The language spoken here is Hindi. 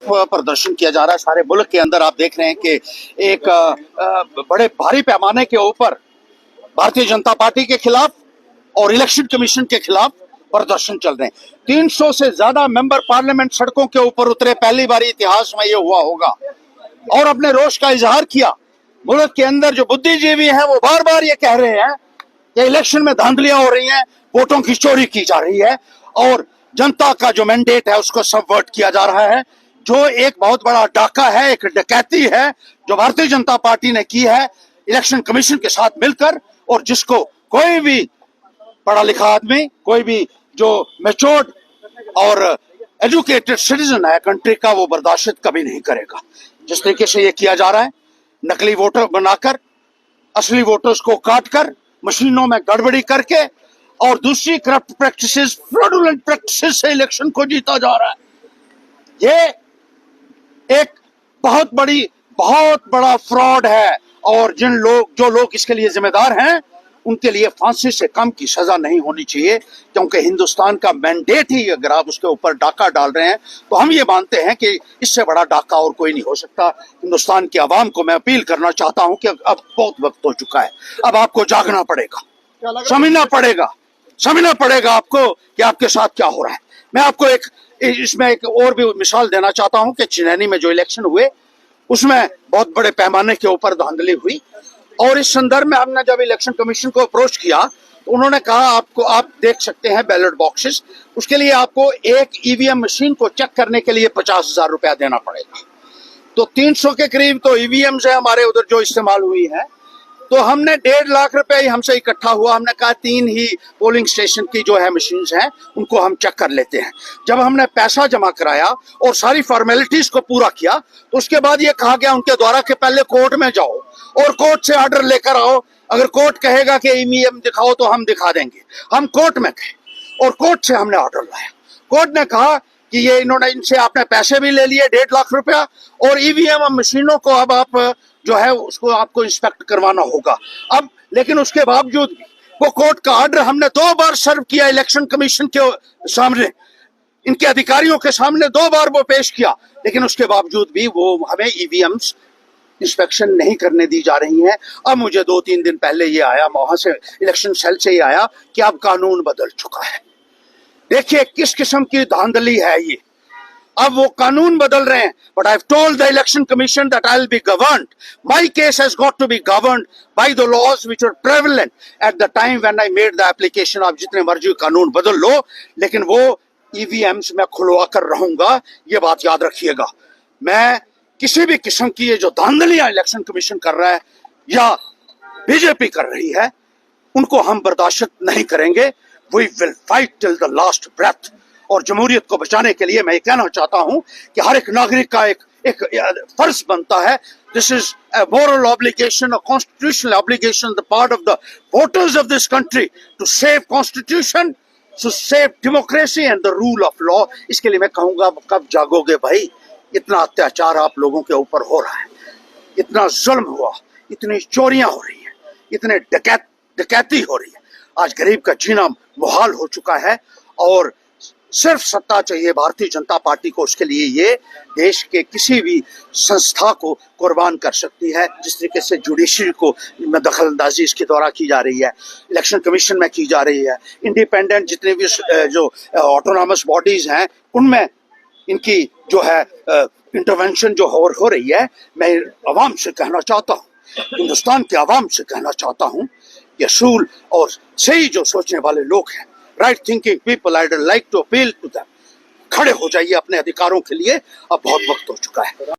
प्रदर्शन किया जा रहा है सारे मुल्क के अंदर। आप देख रहे हैं कि एक बड़े भारी पैमाने के ऊपर भारतीय जनता पार्टी के खिलाफ और इलेक्शन कमीशन के खिलाफ प्रदर्शन चल रहे हैं। 300 से ज्यादा मेंबर पार्लियामेंट सड़कों के ऊपर उतरे। पहली बार इतिहास में ये हुआ होगा और अपने रोष का इजहार किया। मुल्क के अंदर जो बुद्धिजीवी हैं वो बार बार ये कह रहे हैं कि इलेक्शन में धांधलियां हो रही हैं, वोटों की चोरी की जा रही है और जनता का जो मैंडेट है उसको सबवर्ट किया जा रहा है। जो एक बहुत बड़ा डाका है, एक डकैती है जो भारतीय जनता पार्टी ने की है इलेक्शन कमीशन के साथ मिलकर, और जिसको कोई भी पढ़ा लिखा आदमी, कोई भी जो मैच्योर्ड और एजुकेटेड सिटीजन है कंट्री का, वो बर्दाश्त कभी नहीं करेगा। जिस तरीके से ये किया जा रहा है, नकली वोटर बनाकर, असली वोटर्स को काटकर, मशीनों में गड़बड़ी करके और दूसरी करप्ट प्रैक्टिसेस, फ्रॉडुलेंट प्रैक्टिसेस से इलेक्शन को जीता जा रहा है। ये एक बहुत बड़ा फ्रॉड है और जो लोग इसके लिए जिम्मेदार हैं उनके लिए फांसी से कम की सजा नहीं होनी चाहिए, क्योंकि हिंदुस्तान का मैंडेट ही अगर आप उसके ऊपर डाका डाल रहे हैं तो हम ये मानते हैं कि इससे बड़ा डाका और कोई नहीं हो सकता। हिंदुस्तान की आवाम को मैं अपील करना चाहता हूं कि अब बहुत वक्त हो चुका है, अब आपको जागना पड़ेगा, समझना पड़ेगा आपको कि आपके साथ क्या हो रहा है। मैं आपको इसमें एक और भी मिसाल देना चाहता हूं कि चिनैनी में जो इलेक्शन हुए उसमें बहुत बड़े पैमाने के ऊपर धांधली हुई, और इस संदर्भ में हमने जब इलेक्शन कमीशन को अप्रोच किया तो उन्होंने कहा आप देख सकते हैं बैलेट बॉक्सेस, उसके लिए आपको एक ईवीएम मशीन को चेक करने के लिए 50,000 रुपया देना पड़ेगा। तो 300 के करीब तो ईवीएम है हमारे उधर जो इस्तेमाल हुई है, तो हमने 1.5 लाख रुपया ही हमसे इकट्ठा हुआ। हमने कहा 3 ही पोलिंग स्टेशन की जो है मशीन्स हैं उनको हम चेक कर लेते हैं। जब हमने पैसा जमा कराया और सारी फॉर्मेलिटीज को पूरा किया तो उसके बाद ये कहा गया उनके द्वारा कि पहले कोर्ट में जाओ और कोर्ट से ऑर्डर लेकर आओ, अगर कोर्ट कहेगा कि ईवीएम दिखाओ तो हम दिखा देंगे। हम कोर्ट में गए और कोर्ट से हमने ऑर्डर लाया। कोर्ट ने कहा कि ये इनसे आपने पैसे भी ले लिए 1.5 लाख रुपया, और ईवीएम मशीनों को अब आप जो है उसको आपको इंस्पेक्ट करवाना होगा। अब लेकिन उसके बावजूद भी वो कोर्ट का ऑर्डर हमने 2 बार सर्व किया इलेक्शन कमीशन के सामने, इनके अधिकारियों के सामने 2 बार वो पेश किया, लेकिन उसके बावजूद भी वो हमें ईवीएम्स इंस्पेक्शन नहीं करने दी जा रही हैं। अब मुझे 2-3 दिन पहले ये आया, वहां से इलेक्शन सेल से ये आया कि अब कानून बदल चुका है। देखिए किस किस्म की धांधली है ये, अब वो कानून बदल रहे हैं। But I have told the election commission that I will be governed, my case has got to be governed by the laws which were prevalent at the time when I made the application. आप जितने मर्जी कानून बदल लो, लेकिन वो ईवीएम्स मैं खुलवा कर रहूंगा, ये बात याद रखिएगा। मैं किसी भी किस्म की ये जो धांधलियां इलेक्शन कमीशन कर रहा है या बीजेपी कर रही है, उनको हम बर्दाश्त नहीं करेंगे। We will fight till the last breath. और जमहूरियत को बचाने के लिए मैं ये कहना चाहता हूं कि हर एक नागरिक का एक फर्ज बनता है। This is a moral obligation, a constitutional obligation on the part of the voters of this country to save constitution, to save democracy and the rule of law। इसके लिए मैं कहूंगा कब जागोगे भाई? इतना अत्याचार आप लोगों के ऊपर हो रहा है, इतना जुल्म हुआ, इतनी चोरियां हो रही हैं, इतने डकैती हो रही है। आज गरीब का जीना मुहाल हो चुका है और सिर्फ सत्ता चाहिए भारतीय जनता पार्टी को। उसके लिए ये देश के किसी भी संस्था को कुर्बान कर सकती है। जिस तरीके से जुडिशरी को दखल अंदाजी इसके द्वारा की जा रही है, इलेक्शन कमीशन में की जा रही है, इंडिपेंडेंट जितने भी जो ऑटोनॉमस बॉडीज हैं उनमें इनकी जो है इंटरवेंशन जो हो रही है। मैं आवाम से कहना चाहता हूँ, हिंदुस्तान के आवाम से कहना चाहता हूँ, ये असूल और सही जो सोचने वाले लोग हैं, right thinking people, I would like to appeal to them, खड़े हो जाइए अपने अधिकारों के लिए। अब बहुत वक्त हो चुका है।